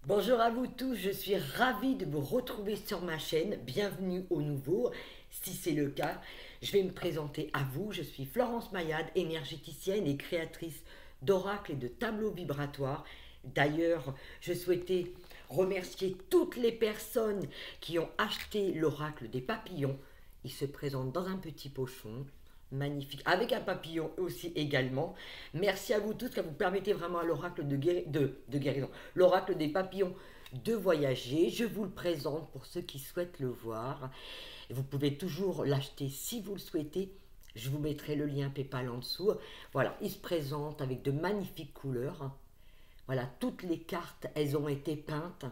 Bonjour à vous tous, je suis ravie de vous retrouver sur ma chaîne. Bienvenue au nouveau. Si c'est le cas, je vais me présenter à vous. Je suis Florence Mayade, énergéticienne et créatrice d'oracles et de tableaux vibratoires. D'ailleurs, je souhaitais remercier toutes les personnes qui ont acheté l'oracle des papillons. Il se présente dans un petit pochon. Magnifique, avec un papillon aussi également. Merci à vous tous, car vous permettez vraiment à l'oracle de guérison, l'oracle des papillons, de voyager. Je vous le présente pour ceux qui souhaitent le voir. Vous pouvez toujours l'acheter si vous le souhaitez. Je vous mettrai le lien PayPal en dessous. Voilà, il se présente avec de magnifiques couleurs. Voilà, toutes les cartes, elles ont été peintes.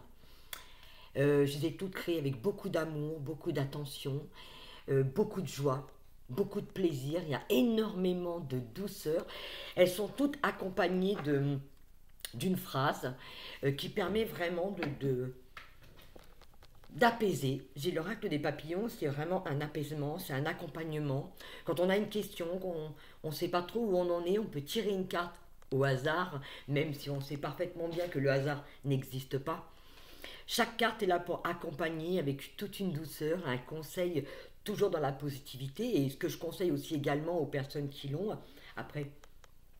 Je les ai toutes créées avec beaucoup d'amour, beaucoup d'attention, beaucoup de joie. Beaucoup de plaisir, il y a énormément de douceur. Elles sont toutes accompagnées d'une phrase qui permet vraiment d'apaiser. J'ai l'oracle des papillons, c'est vraiment un apaisement, c'est un accompagnement. Quand on a une question, qu'on ne sait pas trop où on en est, on peut tirer une carte au hasard, même si on sait parfaitement bien que le hasard n'existe pas. Chaque carte est là pour accompagner avec toute une douceur, un conseil toujours dans la positivité. Et ce que je conseille aussi également aux personnes qui l'ont, après,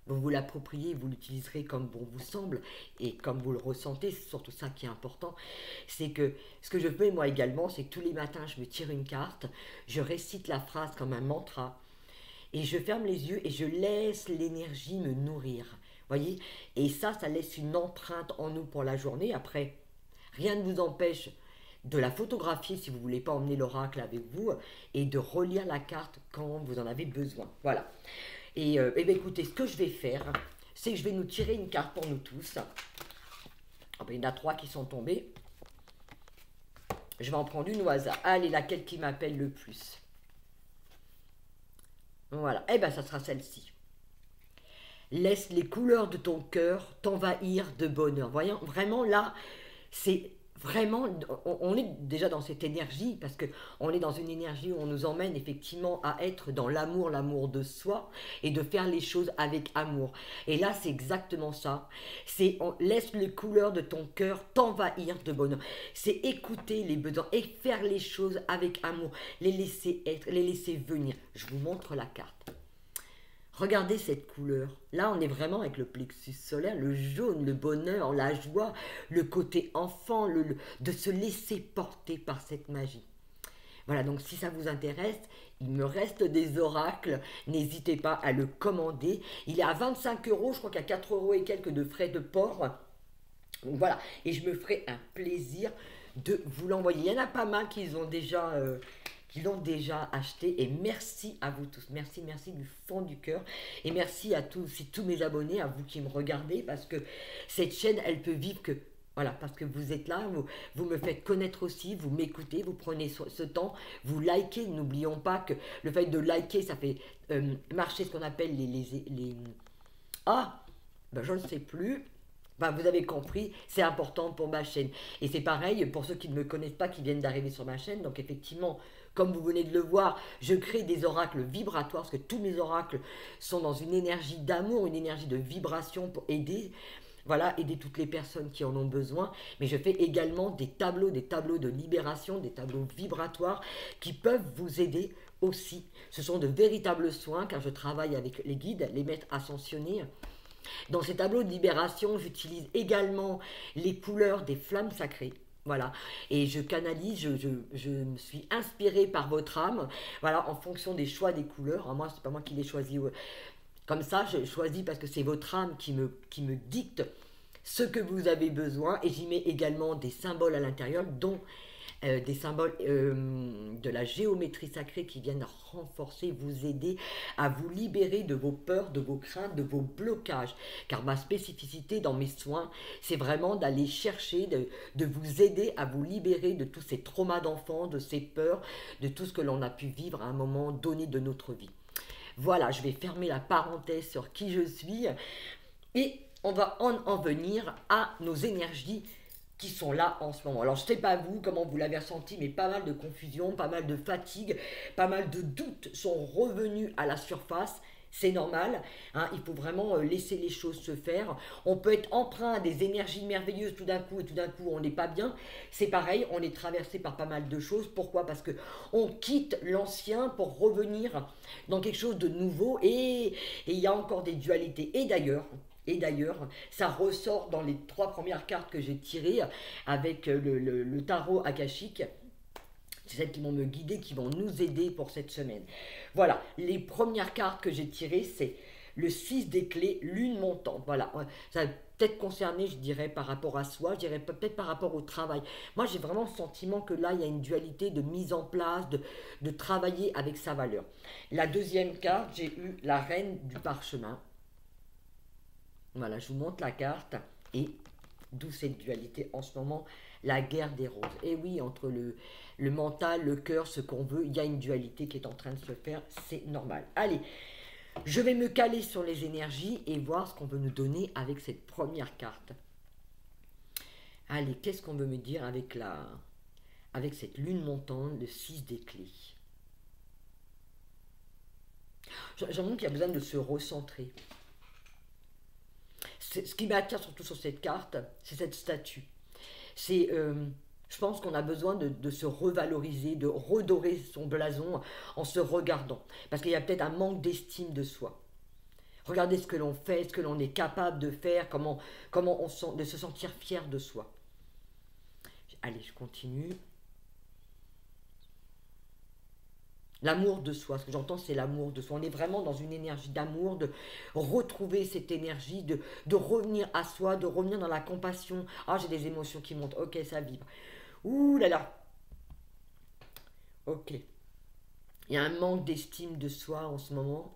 vous vous l'appropriez, vous l'utiliserez comme bon vous semble et comme vous le ressentez. C'est surtout ça qui est important. C'est que ce que je fais moi également, c'est que tous les matins, je me tire une carte, je récite la phrase comme un mantra et je ferme les yeux et je laisse l'énergie me nourrir. Voyez? Et ça laisse une empreinte en nous pour la journée. Après, rien ne vous empêche de la photographier si vous ne voulez pas emmener l'oracle avec vous et de relire la carte quand vous en avez besoin. Voilà. Et bien écoutez, ce que je vais faire, c'est que je vais nous tirer une carte pour nous tous. Ah ben, il y en a 3 qui sont tombés. Je vais en prendre une au hasard. Allez, laquelle qui m'appelle le plus? Voilà. Et bien, ça sera celle-ci. Laisse les couleurs de ton cœur t'envahir de bonheur. Voyons, vraiment là, c'est vraiment, on est déjà dans cette énergie, parce que on est dans une énergie où on nous emmène effectivement à être dans l'amour, l'amour de soi, et de faire les choses avec amour. Et là, c'est exactement ça. C'est laisse les couleurs de ton cœur t'envahir de bonheur. C'est écouter les besoins et faire les choses avec amour, les laisser être, les laisser venir. Je vous montre la carte. Regardez cette couleur. Là, on est vraiment avec le plexus solaire, le jaune, le bonheur, la joie, le côté enfant, de se laisser porter par cette magie. Voilà, donc si ça vous intéresse, il me reste des oracles. N'hésitez pas à le commander. Il est à 25 €, je crois qu'il y a 4 € et quelques de frais de port. Donc voilà, et je me ferai un plaisir de vous l'envoyer. Il y en a pas mal qui l'ont déjà acheté, et merci à vous tous, merci du fond du cœur, et merci à tous mes abonnés, à vous qui me regardez, parce que cette chaîne elle peut vivre que voilà, parce que vous êtes là, vous me faites connaître aussi, vous m'écoutez, vous prenez ce temps, vous likez. N'oublions pas que le fait de liker, ça fait marcher ce qu'on appelle ah, ben je ne sais plus. Ben, vous avez compris, c'est important pour ma chaîne. Et c'est pareil pour ceux qui ne me connaissent pas, qui viennent d'arriver sur ma chaîne. Donc effectivement, comme vous venez de le voir, je crée des oracles vibratoires, parce que tous mes oracles sont dans une énergie d'amour, une énergie de vibration pour aider. Voilà, aider toutes les personnes qui en ont besoin. Mais je fais également des tableaux de libération, des tableaux vibratoires qui peuvent vous aider aussi. Ce sont de véritables soins, car je travaille avec les guides, les maîtres ascensionnés. Dans ces tableaux de libération, j'utilise également les couleurs des flammes sacrées. Voilà, et je canalise, je me suis inspirée par votre âme, voilà, en fonction des choix des couleurs. Alors moi, c'est pas moi qui les choisis comme ça, je choisis parce que c'est votre âme qui me dicte ce que vous avez besoin, et j'y mets également des symboles à l'intérieur, dont des symboles de la géométrie sacrée qui viennent renforcer, vous aider à vous libérer de vos peurs, de vos craintes, de vos blocages. Car ma spécificité dans mes soins, c'est vraiment d'aller chercher, de vous aider à vous libérer de tous ces traumas d'enfants, de ces peurs, de tout ce que l'on a pu vivre à un moment donné de notre vie. Voilà, je vais fermer la parenthèse sur qui je suis, et on va en venir à nos énergies qui sont là en ce moment. Alors je ne sais pas vous, comment vous l'avez ressenti, mais pas mal de confusion, pas mal de fatigue, pas mal de doutes sont revenus à la surface. c'est normal, hein, il faut vraiment laisser les choses se faire. On peut être empreint à des énergies merveilleuses tout d'un coup, et tout d'un coup on n'est pas bien. C'est pareil, on est traversé par pas mal de choses. Pourquoi? Parce que on quitte l'ancien pour revenir dans quelque chose de nouveau, et il y a encore des dualités. Et d'ailleurs, ça ressort dans les 3 premières cartes que j'ai tirées avec le tarot akashique. C'est celles qui vont me guider, qui vont nous aider pour cette semaine. Voilà, les premières cartes que j'ai tirées, c'est le 6 des clés, lune montante. Voilà, ça va peut-être concerner, je dirais, par rapport à soi, je dirais peut-être par rapport au travail. Moi, j'ai vraiment le sentiment que là, il y a une dualité de mise en place, de travailler avec sa valeur. La deuxième carte, j'ai eu la reine du parchemin. Voilà, je vous montre la carte, et d'où cette dualité en ce moment, la guerre des roses. Et oui, entre le mental, le cœur, ce qu'on veut, il y a une dualité qui est en train de se faire, c'est normal. Allez, je vais me caler sur les énergies et voir ce qu'on veut nous donner avec cette première carte. Allez, qu'est-ce qu'on veut me dire avec cette lune montante, le 6 des clés. J'ai l'impression qu'il y a besoin de se recentrer. Ce qui m'attire surtout sur cette carte, c'est cette statue. C'est, je pense qu'on a besoin de se revaloriser, de redorer son blason en se regardant. Parce qu'il y a peut-être un manque d'estime de soi. Regardez ce que l'on fait, ce que l'on est capable de faire, comment on sent, de se sentir fier de soi. Allez, je continue. L'amour de soi, ce que j'entends, c'est l'amour de soi. On est vraiment dans une énergie d'amour, de retrouver cette énergie, de revenir à soi, de revenir dans la compassion. Ah, j'ai des émotions qui montent. Ok, ça vibre. Ouh là là. Ok. Il y a un manque d'estime de soi en ce moment.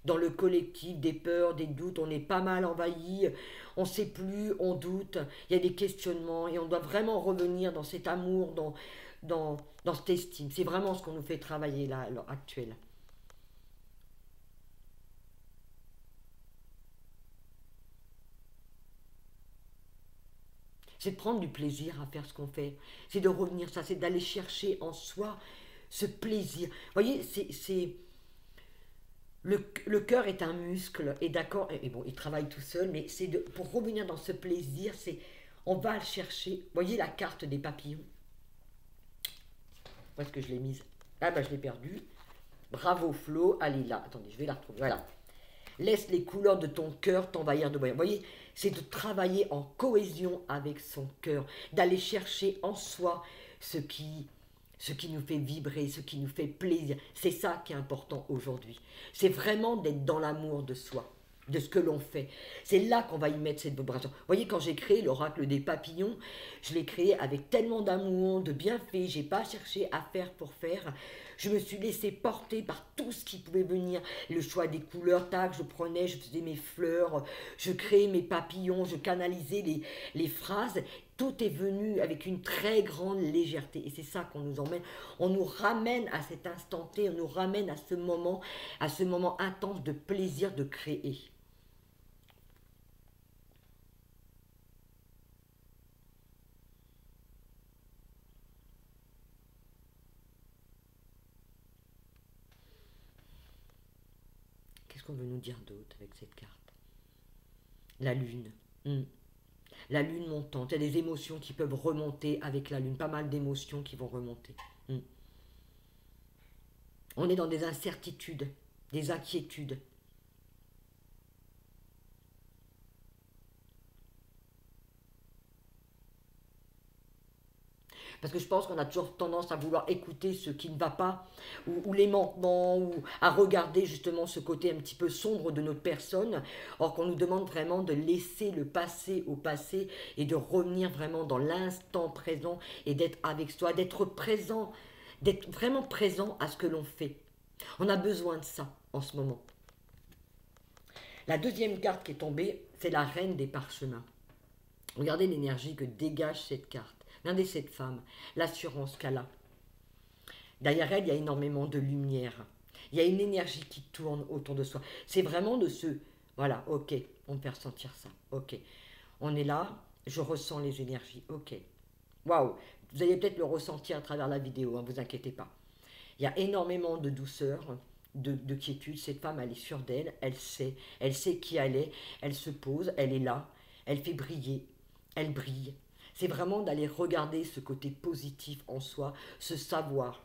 Dans le collectif, des peurs, des doutes, on est pas mal envahi. On ne sait plus, on doute. Il y a des questionnements et on doit vraiment revenir dans cet amour, dans cette estime. C'est vraiment ce qu'on nous fait travailler là, à l'heure actuelle. C'est de prendre du plaisir à faire ce qu'on fait. C'est de revenir, ça, c'est d'aller chercher en soi ce plaisir. Vous voyez, c'est le cœur est un muscle, et d'accord, et bon, il travaille tout seul, mais c'est pour revenir dans ce plaisir, c'est on va le chercher. Vous voyez la carte des papillons? Où est-ce que je l'ai mise? Ah bah je l'ai perdue. Bravo Flo, allez là, attendez, je vais la retrouver. Voilà. Laisse les couleurs de ton cœur t'envahir de voyage. Vous voyez, c'est de travailler en cohésion avec son cœur, d'aller chercher en soi ce qui nous fait vibrer, ce qui nous fait plaisir. C'est ça qui est important aujourd'hui. C'est vraiment d'être dans l'amour de soi, de ce que l'on fait. C'est là qu'on va y mettre cette vibration. Vous voyez, quand j'ai créé l'oracle des papillons, je l'ai créé avec tellement d'amour, de bienfaits. J'ai pas cherché à faire pour faire. Je me suis laissé porter par tout ce qui pouvait venir. Le choix des couleurs, tac, je prenais, je faisais mes fleurs, je créais mes papillons, je canalisais les phrases. Tout est venu avec une très grande légèreté. Et c'est ça qu'on nous emmène. On nous ramène à cet instant T, on nous ramène à ce moment intense de plaisir de créer. Qu'est-ce qu'on veut nous dire d'autre avec cette carte? La lune. Hmm. La lune montante. Il y a des émotions qui peuvent remonter avec la lune. Pas mal d'émotions qui vont remonter. Hmm. On est dans des incertitudes, des inquiétudes. Parce que je pense qu'on a toujours tendance à vouloir écouter ce qui ne va pas, ou les manquements, ou à regarder justement ce côté un petit peu sombre de notre personne, or qu'on nous demande vraiment de laisser le passé au passé et de revenir vraiment dans l'instant présent et d'être avec soi, d'être présent, d'être vraiment présent à ce que l'on fait. On a besoin de ça en ce moment. La deuxième carte qui est tombée, c'est la reine des parchemins. Regardez l'énergie que dégage cette carte. Regardez cette femme, l'assurance qu'elle a. Derrière elle, il y a énormément de lumière. Il y a une énergie qui tourne autour de soi. C'est vraiment de se... Voilà, ok, on peut ressentir ça. Ok, on est là, je ressens les énergies. Ok, waouh, vous allez peut-être le ressentir à travers la vidéo, ne vous inquiétez pas. Il y a énormément de douceur, de quiétude. Cette femme, elle est sûre d'elle, elle sait qui elle se pose, elle est là, elle fait briller, elle brille. C'est vraiment d'aller regarder ce côté positif en soi, ce savoir,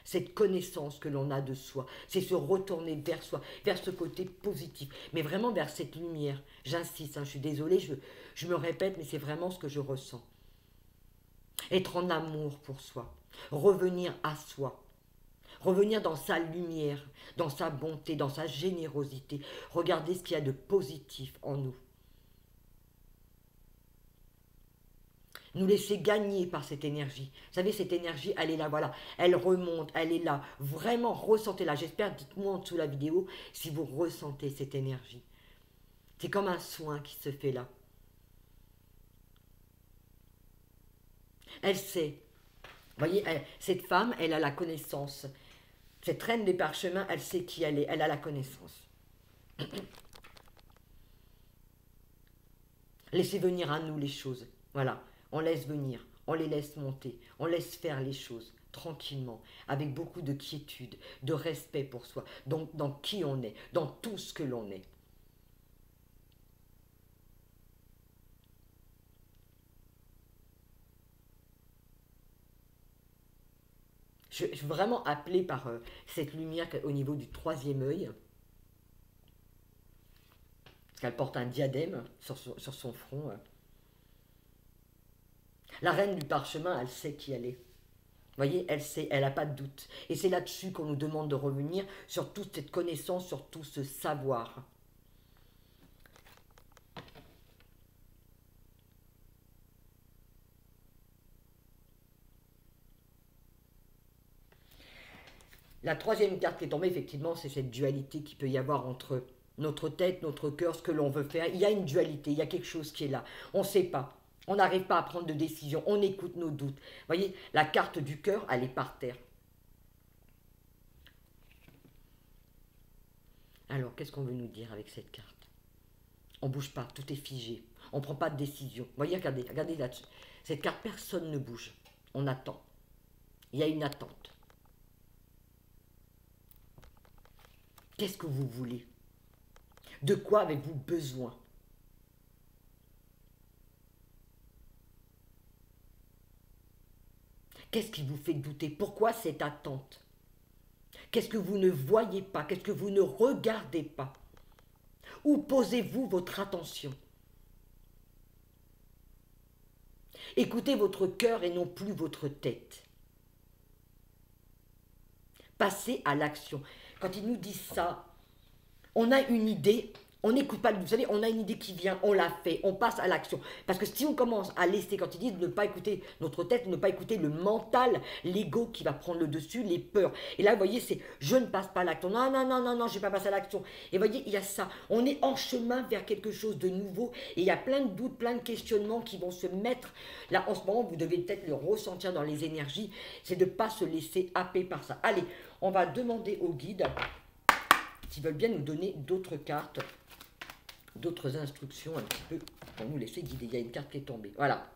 cette connaissance que l'on a de soi. C'est se retourner vers soi, vers ce côté positif, mais vraiment vers cette lumière. J'insiste, hein, je suis désolée, je me répète, mais c'est vraiment ce que je ressens. Être en amour pour soi, revenir à soi, revenir dans sa lumière, dans sa bonté, dans sa générosité. Regardez ce qu'il y a de positif en nous. Nous laisser gagner par cette énergie. Vous savez, cette énergie, elle est là, voilà. Elle remonte, elle est là. Vraiment, ressentez-la. J'espère, dites-moi en dessous de la vidéo si vous ressentez cette énergie. C'est comme un soin qui se fait là. Elle sait. Vous voyez, cette femme, elle a la connaissance. Cette reine des parchemins, elle sait qui elle est. Elle a la connaissance. Laissez venir à nous les choses. Voilà. On laisse venir, on les laisse monter, on laisse faire les choses tranquillement, avec beaucoup de quiétude, de respect pour soi, donc dans qui on est, dans tout ce que l'on est. Je suis vraiment appelée par cette lumière au niveau du troisième œil, parce qu'elle porte un diadème sur son front. La reine du parchemin, elle sait qui elle est. Vous voyez, elle sait, elle n'a pas de doute. Et c'est là-dessus qu'on nous demande de revenir, sur toute cette connaissance, sur tout ce savoir. La troisième carte qui est tombée, effectivement, c'est cette dualité qu'il peut y avoir entre notre tête, notre cœur, ce que l'on veut faire. Il y a une dualité, il y a quelque chose qui est là. On ne sait pas. On n'arrive pas à prendre de décision. On écoute nos doutes. Vous voyez, la carte du cœur, elle est par terre. Alors, qu'est-ce qu'on veut nous dire avec cette carte? On ne bouge pas, tout est figé. On ne prend pas de décision. Vous voyez, regardez, regardez là-dessus. Cette carte, personne ne bouge. On attend. Il y a une attente. Qu'est-ce que vous voulez? De quoi avez-vous besoin? Qu'est-ce qui vous fait douter? Pourquoi cette attente? Qu'est-ce que vous ne voyez pas? Qu'est-ce que vous ne regardez pas? Où posez-vous votre attention? Écoutez votre cœur et non plus votre tête. Passez à l'action. Quand ils nous disent ça, on a une idée, on n'écoute pas, vous savez, on a une idée qui vient, on la fait, on passe à l'action. Parce que si on commence à laisser, quand ils disent de ne pas écouter notre tête, ne pas écouter le mental, l'ego qui va prendre le dessus, les peurs. Et là, vous voyez, c'est je ne passe pas à l'action. Non, non, non, non, non, je ne vais pas passer à l'action. Et vous voyez, il y a ça. On est en chemin vers quelque chose de nouveau. Et il y a plein de doutes, plein de questionnements qui vont se mettre. Là, en ce moment, vous devez peut-être le ressentir dans les énergies. C'est de ne pas se laisser happer par ça. Allez, on va demander au guide s'ils veulent bien nous donner d'autres cartes, d'autres instructions un petit peu pour nous laisser guider. Il y a une carte qui est tombée. Voilà.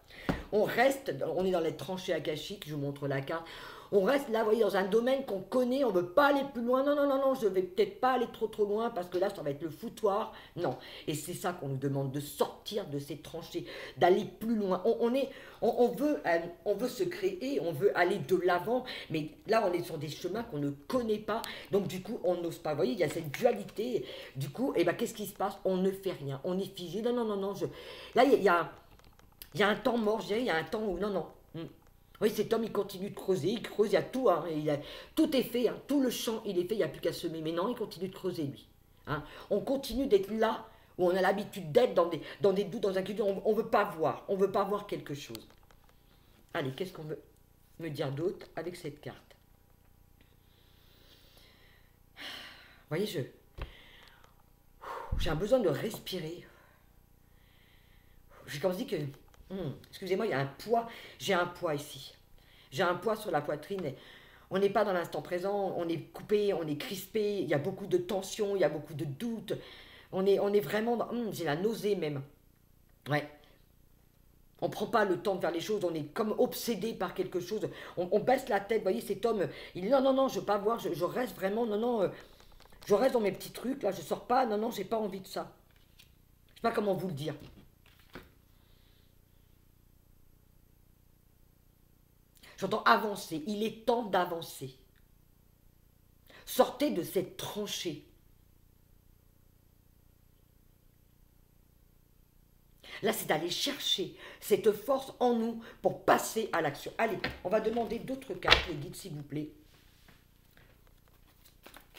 On reste, on est dans les tranchées akashiques, je vous montre la carte. On reste là, vous voyez, dans un domaine qu'on connaît, on ne veut pas aller plus loin. Non, non, non, non, je ne vais peut-être pas aller trop loin parce que là, ça va être le foutoir. Non. Et c'est ça qu'on nous demande, de sortir de ces tranchées, d'aller plus loin. On veut se créer, on veut aller de l'avant, mais là, on est sur des chemins qu'on ne connaît pas. Donc, du coup, on n'ose pas. Vous voyez, il y a cette dualité. Du coup, eh ben, qu'est-ce qui se passe? On ne fait rien. On est figé. Non, non, non, non. Là, il y a un temps mort, je dirais. Il y a un temps où, non, non. Oui, cet homme, il continue de creuser, il creuse, il y a tout, hein, tout est fait, hein, tout le champ, il est fait, il n'y a plus qu'à semer. Mais non, il continue de creuser, lui. Hein. On continue d'être là où on a l'habitude d'être, dans des doutes, dans un culte, on ne veut pas voir, on ne veut pas voir quelque chose. Allez, qu'est-ce qu'on veut me dire d'autre avec cette carte? Vous voyez, j'ai un besoin de respirer. J'ai comme dit que... excusez-moi, il y a un poids. J'ai un poids ici. J'ai un poids sur la poitrine. On n'est pas dans l'instant présent. On est coupé, on est crispé. Il y a beaucoup de tension, il y a beaucoup de doutes. On est vraiment dans... j'ai la nausée même. Ouais. On ne prend pas le temps de faire les choses. On est comme obsédé par quelque chose. On baisse la tête. Vous voyez, cet homme, il dit non, non, non, je ne veux pas voir. Je reste vraiment... Non, non... Je reste dans mes petits trucs, là, je sors pas. Non, non, j'ai pas envie de ça. Je sais pas comment vous le dire. J'entends avancer. Il est temps d'avancer. Sortez de cette tranchée. Là, c'est d'aller chercher cette force en nous pour passer à l'action. Allez, on va demander d'autres cartes, les guides, s'il vous plaît.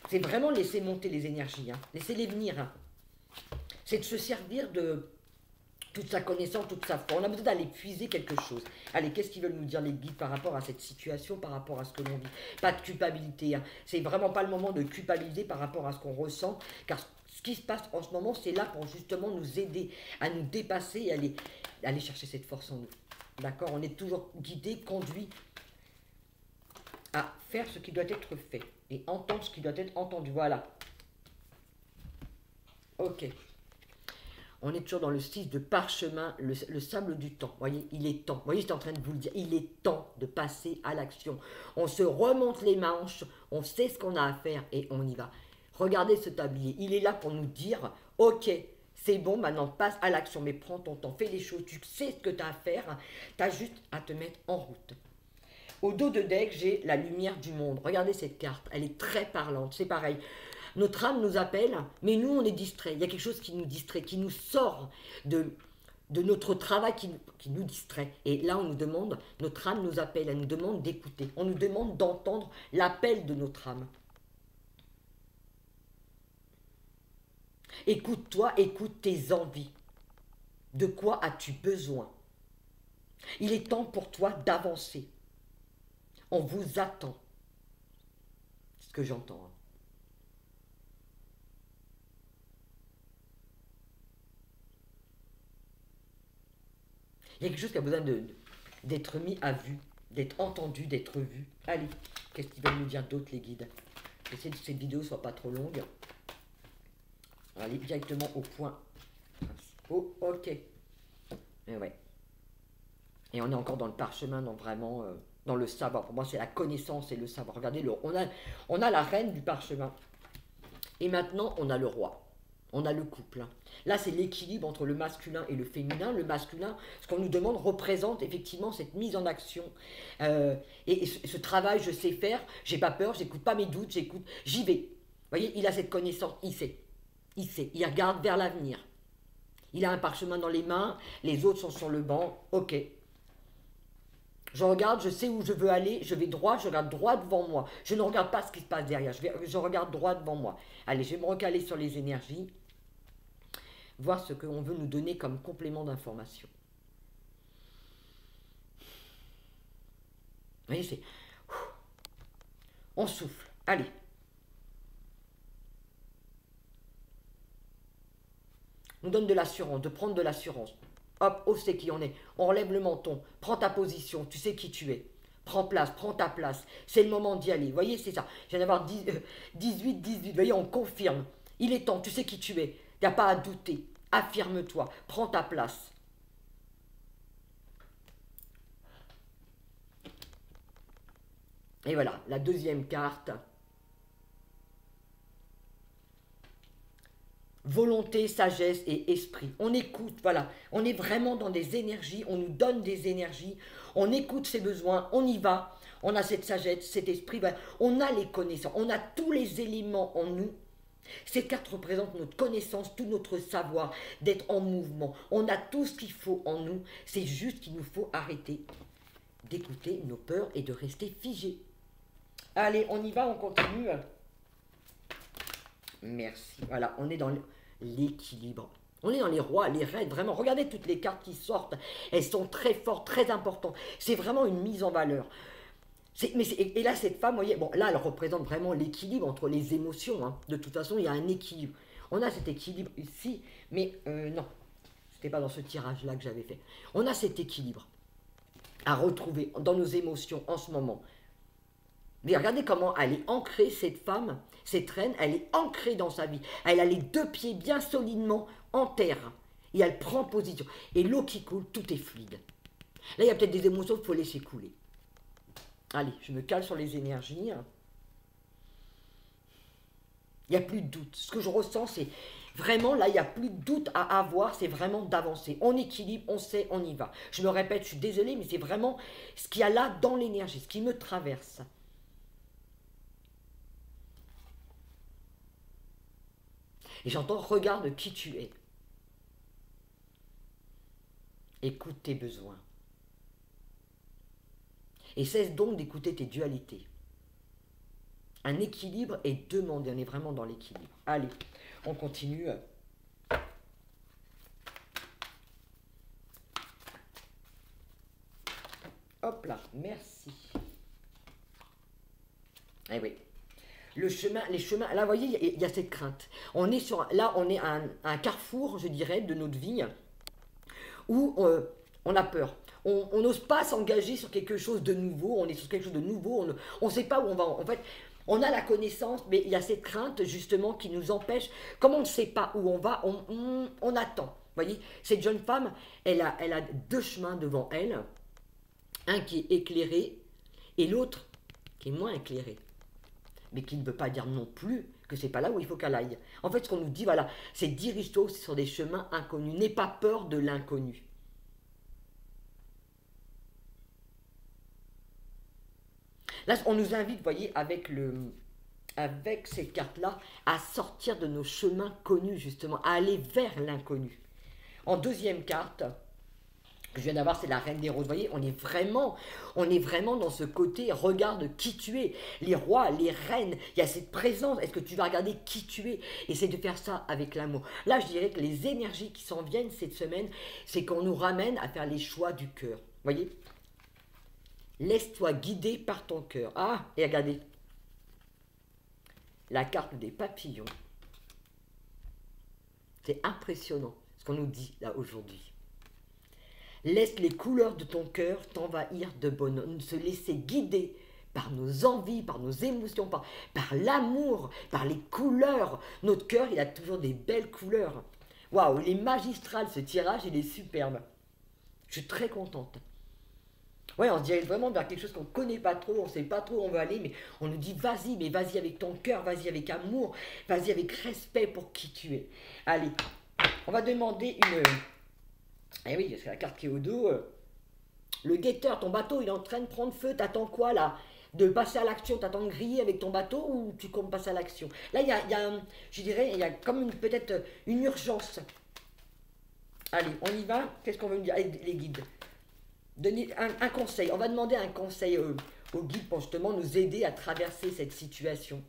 C'est vraiment laisser monter les énergies. Hein. Laissez-les venir. Hein. C'est de se servir de toute sa connaissance, toute sa foi. On a besoin d'aller puiser quelque chose. Allez, qu'est-ce qu'ils veulent nous dire les guides par rapport à cette situation, par rapport à ce que l'on vit? Pas de culpabilité. Hein. C'est vraiment pas le moment de culpabiliser par rapport à ce qu'on ressent, car ce qui se passe en ce moment, c'est là pour justement nous aider à nous dépasser et aller chercher cette force en nous. D'accord? On est toujours guidé, conduit à faire ce qui doit être fait et entendre ce qui doit être entendu. Voilà. Ok. On est toujours dans le 6 de parchemin, le sable du temps. Vous voyez, il est temps. Vous voyez, j'étais en train de vous le dire. Il est temps de passer à l'action. On se remonte les manches, on sait ce qu'on a à faire et on y va. Regardez ce tablier. Il est là pour nous dire, ok, c'est bon, maintenant passe à l'action. Mais prends ton temps, fais les choses. Tu sais ce que tu as à faire. Tu as juste à te mettre en route. Au dos de deck, j'ai la lumière du monde. Regardez cette carte. Elle est très parlante. C'est pareil. Notre âme nous appelle, mais nous, on est distrait. Il y a quelque chose qui nous distrait, qui nous sort de notre travail, qui nous distrait. Et là, on nous demande, notre âme nous appelle, elle nous demande d'écouter. On nous demande d'entendre l'appel de notre âme. Écoute-toi, écoute tes envies. De quoi as-tu besoin? Il est temps pour toi d'avancer. On vous attend. C'est ce que j'entends. Hein. Il y a quelque chose qui a besoin d'être mis à vue, d'être entendu, d'être vu. Allez, qu'est-ce qu'ils veulent nous dire d'autre, les guides? J'essaie que cette vidéo ne soit pas trop longue. On va aller directement au point. Oh, ok. Et ouais. Et on est encore dans le parchemin, dans vraiment dans le savoir. Pour moi, c'est la connaissance et le savoir. Regardez, on a la reine du parchemin. Et maintenant, on a le roi. On a le couple. Là, c'est l'équilibre entre le masculin et le féminin. Le masculin, ce qu'on nous demande, représente effectivement cette mise en action. Et ce travail, je sais faire, j'ai pas peur, j'écoute pas mes doutes, j'y vais. Vous voyez, il a cette connaissance, il sait. Il regarde vers l'avenir. Il a un parchemin dans les mains, les autres sont sur le banc, ok. Je regarde, je sais où je veux aller, je vais droit, je regarde droit devant moi. Je ne regarde pas ce qui se passe derrière, je regarde droit devant moi. Allez, je vais me recaler sur les énergies, voir ce qu'on veut nous donner comme complément d'information. Vous voyez, c'est... On souffle, allez. On donne de l'assurance, de prendre de l'assurance. Hop, on sait qui on est. On relève le menton. Prends ta position. Tu sais qui tu es. Prends place, prends ta place. C'est le moment d'y aller. Vous voyez, c'est ça. Je viens d'avoir 18. Vous voyez, on confirme. Il est temps. Tu sais qui tu es. Il n'y a pas à douter. Affirme-toi. Prends ta place. Et voilà, la deuxième carte. Volonté, sagesse et esprit. On écoute, voilà. On est vraiment dans des énergies, on nous donne des énergies, on écoute ses besoins, on y va. On a cette sagesse, cet esprit, voilà. On a les connaissances, on a tous les éléments en nous. Ces cartes représentent notre connaissance, tout notre savoir, d'être en mouvement. On a tout ce qu'il faut en nous. C'est juste qu'il nous faut arrêter d'écouter nos peurs et de rester figés. Allez, on y va, on continue. Merci. Voilà, on est dans l'équilibre. On est dans les rois, les reines, vraiment. Regardez toutes les cartes qui sortent. Elles sont très fortes, très importantes. C'est vraiment une mise en valeur. Et là, cette femme, vous voyez, bon, là, elle représente vraiment l'équilibre entre les émotions. Hein. De toute façon, il y a un équilibre. On a cet équilibre ici, mais non. C'était pas dans ce tirage-là que j'avais fait. On a cet équilibre à retrouver dans nos émotions en ce moment. Mais regardez comment elle est ancrée, cette femme, cette reine, elle est ancrée dans sa vie. Elle a les deux pieds bien solidement en terre. Et elle prend position. Et l'eau qui coule, tout est fluide. Là, il y a peut-être des émotions qu'il faut laisser couler. Allez, je me cale sur les énergies. Il n'y a plus de doute. Ce que je ressens, c'est vraiment, là, il n'y a plus de doute à avoir, c'est vraiment d'avancer. On équilibre, on sait, on y va. Je me répète, je suis désolée, mais c'est vraiment ce qu'il y a là dans l'énergie, ce qui me traverse. Et j'entends, regarde qui tu es. Écoute tes besoins. Et cesse donc d'écouter tes dualités. Un équilibre est demandé, on est vraiment dans l'équilibre. Allez, on continue. Hop là, merci. Eh oui. Le chemin, les chemins, là vous voyez, il y a cette crainte. Là on est à un carrefour, je dirais, de notre vie, où on a peur. On n'ose pas s'engager sur quelque chose de nouveau, on est sur quelque chose de nouveau, on ne sait pas où on va. En fait, on a la connaissance, mais il y a cette crainte justement qui nous empêche, comme on ne sait pas où on va, on attend. Vous voyez, cette jeune femme, elle a deux chemins devant elle, un qui est éclairé et l'autre qui est moins éclairé. Mais qui ne veut pas dire non plus que c'est pas là où il faut qu'elle aille. En fait, ce qu'on nous dit, voilà, c'est dirige-toi sur des chemins inconnus. N'aie pas peur de l'inconnu. Là, on nous invite, vous voyez, avec cette carte-là, à sortir de nos chemins connus, justement, à aller vers l'inconnu. En deuxième carte, que je viens d'avoir, c'est la Reine des Roses. Vous voyez, on est vraiment dans ce côté, regarde qui tu es. Les rois, les reines, il y a cette présence. Est-ce que tu vas regarder qui tu es? Essaye de faire ça avec l'amour. Là, je dirais que les énergies qui s'en viennent cette semaine, c'est qu'on nous ramène à faire les choix du cœur. Vous voyez? Laisse-toi guider par ton cœur. Ah, et regardez. La carte des papillons. C'est impressionnant ce qu'on nous dit là aujourd'hui. Laisse les couleurs de ton cœur t'envahir de bonheur. Se laisser guider par nos envies, par nos émotions, par l'amour, par les couleurs. Notre cœur, il a toujours des belles couleurs. Waouh, il est magistral ce tirage, il est superbe. Je suis très contente. Ouais, on se dirait vraiment vers quelque chose qu'on ne connaît pas trop, on ne sait pas trop où on veut aller, mais on nous dit vas-y, mais vas-y avec ton cœur, vas-y avec amour, vas-y avec respect pour qui tu es. Allez, on va demander une... Eh oui, c'est la carte qui est au dos. Le guetteur, ton bateau, il est en train de prendre feu. T'attends quoi là? De passer à l'action? T'attends de griller avec ton bateau ou tu comptes passer à l'action? Là, je dirais, il y a comme peut-être une urgence. Allez, on y va. Qu'est-ce qu'on veut me dire? Allez, les guides. Donner un conseil. On va demander un conseil aux guides pour justement nous aider à traverser cette situation.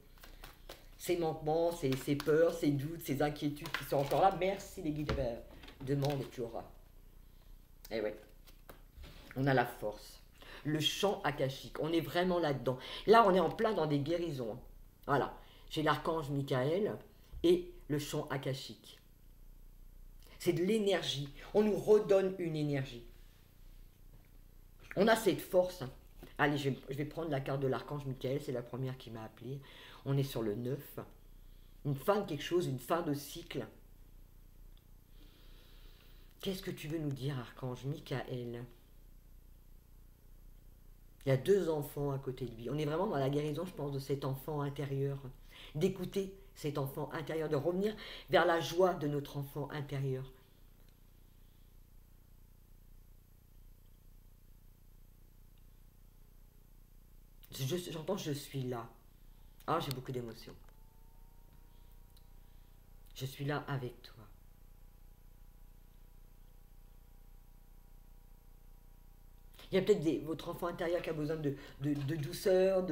Ces manquements, ces peurs, ces doutes, ces inquiétudes qui sont encore là. Merci les guides. Demande et tu auras. Eh ouais, on a la force. Le champ akashique, on est vraiment là-dedans. Là, on est en plein dans des guérisons. Voilà, j'ai l'archange Michael et le champ akashique. C'est de l'énergie. On nous redonne une énergie. On a cette force. Allez, je vais prendre la carte de l'archange Michael, c'est la première qui m'a appelé. On est sur le 9. Une fin de quelque chose, une fin de cycle. Qu'est-ce que tu veux nous dire, archange Michael? Il y a deux enfants à côté de lui. On est vraiment dans la guérison, je pense, de cet enfant intérieur. D'écouter cet enfant intérieur, de revenir vers la joie de notre enfant intérieur. J'entends je suis là. Ah, j'ai beaucoup d'émotions. Je suis là avec toi. Il y a peut-être votre enfant intérieur qui a besoin de douceur,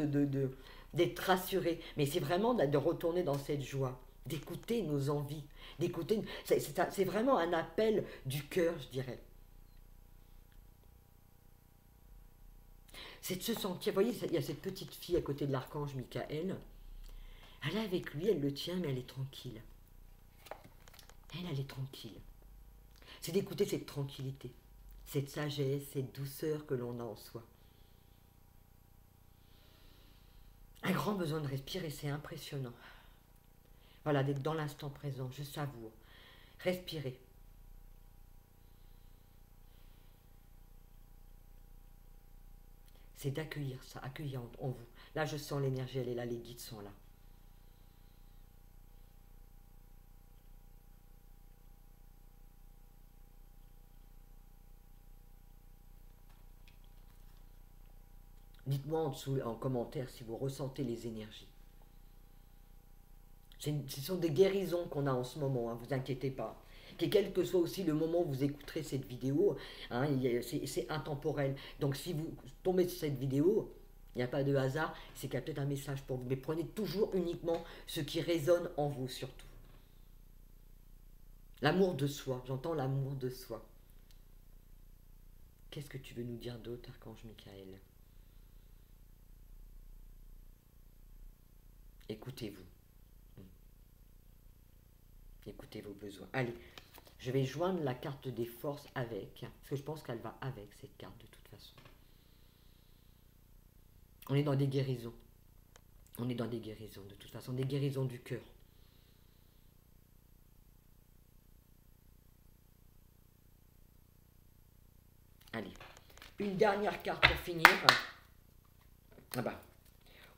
d'être rassuré. Mais c'est vraiment de retourner dans cette joie, d'écouter nos envies, d'écouter. C'est vraiment un appel du cœur, je dirais. C'est de se sentir. Vous voyez, il y a cette petite fille à côté de l'archange Michael. Elle est avec lui, elle le tient, mais elle est tranquille. Elle est tranquille. C'est d'écouter cette tranquillité, cette sagesse, cette douceur que l'on a en soi. Un grand besoin de respirer, c'est impressionnant. Voilà, d'être dans l'instant présent, je savoure. Respirer. C'est d'accueillir ça, accueillir en vous. Là, je sens l'énergie, elle est là, les guides sont là. Dites-moi en dessous, en commentaire, si vous ressentez les énergies. Ce sont des guérisons qu'on a en ce moment, hein, vous inquiétez pas. Que quel que soit aussi le moment où vous écouterez cette vidéo, hein, c'est intemporel. Donc si vous tombez sur cette vidéo, il n'y a pas de hasard, c'est qu'il y a peut-être un message pour vous. Mais prenez toujours uniquement ce qui résonne en vous surtout. L'amour de soi, j'entends l'amour de soi. Qu'est-ce que tu veux nous dire d'autre, Archange Michael? Écoutez-vous. Écoutez vos besoins. Allez, je vais joindre la carte des forces avec, parce que je pense qu'elle va avec cette carte de toute façon. On est dans des guérisons. On est dans des guérisons de toute façon, des guérisons du cœur. Allez, une dernière carte pour finir. Ah bah,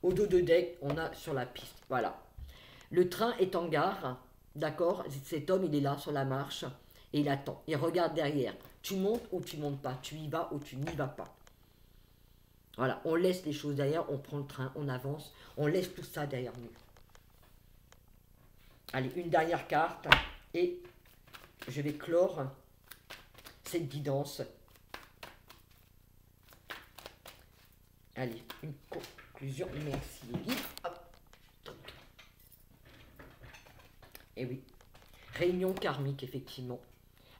au dos de deck, on a sur la piste. Voilà. Le train est en gare, d'accord? Cet homme, il est là sur la marche et il attend. Il regarde derrière. Tu montes ou tu montes pas. Tu y vas ou tu n'y vas pas. Voilà, on laisse les choses derrière, on prend le train, on avance, on laisse tout ça derrière nous. Allez, une dernière carte et je vais clore cette guidance. Allez, une conclusion. Merci les guides. Hop. Et oui, réunion karmique, effectivement.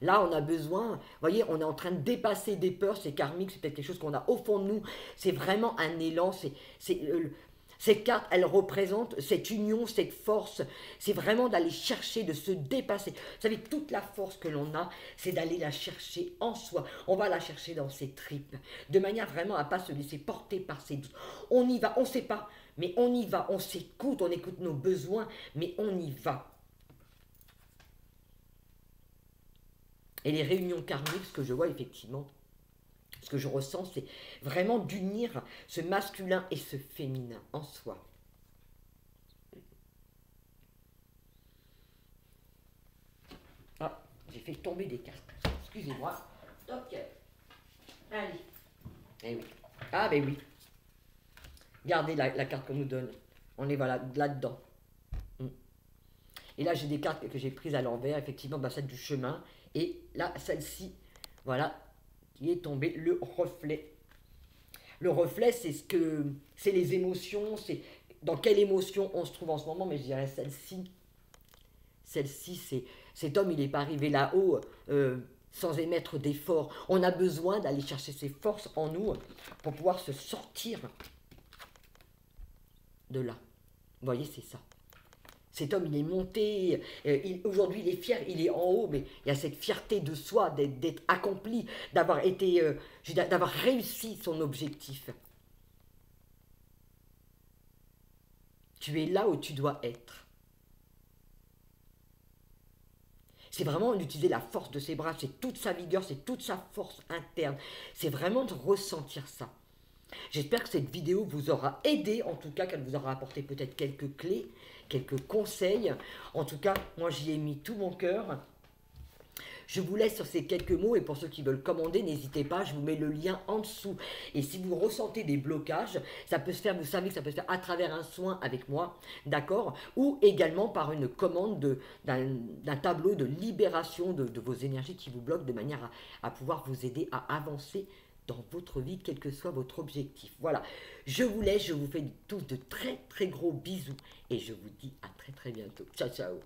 Là, on a besoin, vous voyez, on est en train de dépasser des peurs, c'est karmique, c'est peut-être quelque chose qu'on a au fond de nous. C'est vraiment un élan, cette carte, elle représente cette union, cette force. C'est vraiment d'aller chercher, de se dépasser. Vous savez, toute la force que l'on a, c'est d'aller la chercher en soi. On va la chercher dans ses tripes, de manière vraiment à ne pas se laisser porter par ses doutes. On y va, on ne sait pas, mais on y va, on s'écoute, on écoute nos besoins, mais on y va. Et les réunions karmiques, ce que je vois effectivement, ce que je ressens, c'est vraiment d'unir ce masculin et ce féminin en soi. Ah, j'ai fait tomber des cartes. Excusez-moi. Ok. Allez. Eh oui. Ah ben oui. Regardez la carte qu'on nous donne. On est voilà, là-dedans. Et là, j'ai des cartes que j'ai prises à l'envers. Effectivement, bah, celle du chemin. Et là, celle-ci, voilà, qui est tombée, le reflet. Le reflet, c'est les émotions, c'est dans quelle émotion on se trouve en ce moment, mais je dirais celle-ci. Celle-ci, c'est cet homme, il n'est pas arrivé là-haut sans émettre d'efforts. On a besoin d'aller chercher ses forces en nous pour pouvoir se sortir de là. Vous voyez, c'est ça. Cet homme, il est monté, aujourd'hui il est fier, il est en haut, mais il y a cette fierté de soi, d'être accompli, d'avoir été, d'avoir réussi son objectif. Tu es là où tu dois être. C'est vraiment d'utiliser la force de ses bras, c'est toute sa vigueur, c'est toute sa force interne. C'est vraiment de ressentir ça. J'espère que cette vidéo vous aura aidé, en tout cas qu'elle vous aura apporté peut-être quelques clés, quelques conseils. En tout cas, moi j'y ai mis tout mon cœur. Je vous laisse sur ces quelques mots et pour ceux qui veulent commander, n'hésitez pas, je vous mets le lien en dessous. Et si vous ressentez des blocages, ça peut se faire, vous savez que ça peut se faire à travers un soin avec moi, d'accord? Ou également par une commande d'un tableau de libération de vos énergies qui vous bloquent de manière à pouvoir vous aider à avancer dans votre vie, quel que soit votre objectif. Voilà, je vous laisse, je vous fais tous de très très gros bisous et je vous dis à très très bientôt. Ciao, ciao.